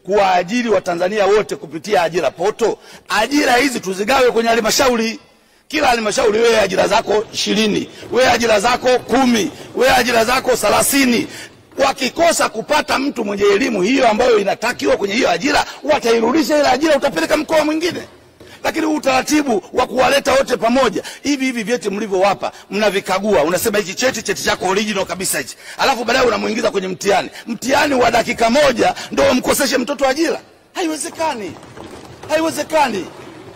Kuwaajiri Watanzania wote kupitia ajira poto. Ajira hizi tuzigawe kwenye halmashauri. Kila halmashauri wewe ajira zako 20, wewe ajira zako 10, wewe ajira zako 30. Wakikosa kupata mtu mwenye elimu hiyo ambayo inatakiwa kwenye hiyo ajira, watairudisha ile ajira, utapeleka mkoa mwingine. Lakini utaratibu wa kuwaleta wote pamoja, hivi vyeti mlivyowapa mnavikagua, unasema hichi cheti chako original kabisa hichi. Alafu baadaye unamuingiza kwenye mtihani. Mtihani wa dakika moja ndio mkoseshe mtoto ajira. Haiwezekani. Haiwezekani.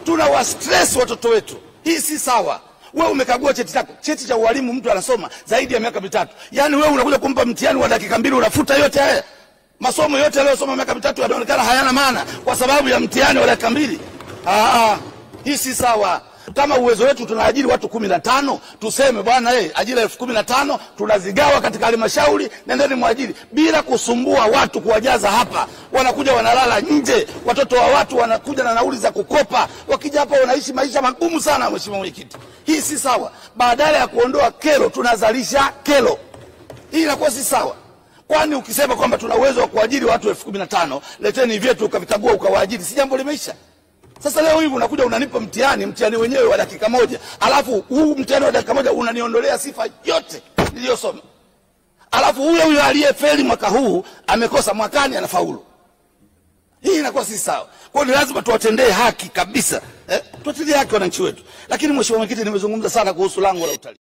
Tuna wa stress watoto wetu. Hii si sawa. Wewe umekagua cheti chako. Cheti cha ualimu mtu anasoma zaidi ya miaka 3. Yaani wewe unakuja kumpa mtihani wa dakika 2 unafuta yote haya. Masomo yote aliyosoma miaka 3 yanaonekana hayana maana kwa sababu ya mtihani wa dakika 2. Hii si sawa. Kama uwezo wetu tunaajiri watu 15, tuseme bwana ajira 15,000 tunazigawa katika halmashauri, nendeni mwajiri bila kusumbua watu kuwajaza hapa. Wanakuja wanalala nje, watoto wa watu wanakuja na nauli za kukopa. Wakija hapa wanaishi maisha magumu sana, mheshimiwa mwenyekiti. Hii si sawa. Badala ya kuondoa kero tunazalisha kero. Hii inakuwa si sawa. Kwani ukisema kwamba tuna uwezo wa kuajiri watu 15,000, leteni vyetu ukavikagua ukawaajiri, si jambo limeisha? Sasa leo hivi unakuja unanipa mtihani wenyewe wa dakika 1, alafu huu mtihani wa dakika 1 unaniondolea sifa yote niliyosoma. Alafu huyo aliyefeli mwaka huu amekosa mwakani anafaulu. Hii inakuwa si sawa. Kwa hiyo lazima tuwatendee haki kabisa. Tuwatendee haki wananchi wetu. Lakini mheshimiwa mwenyekiti, nimezungumza sana kuhusu lango la utalii.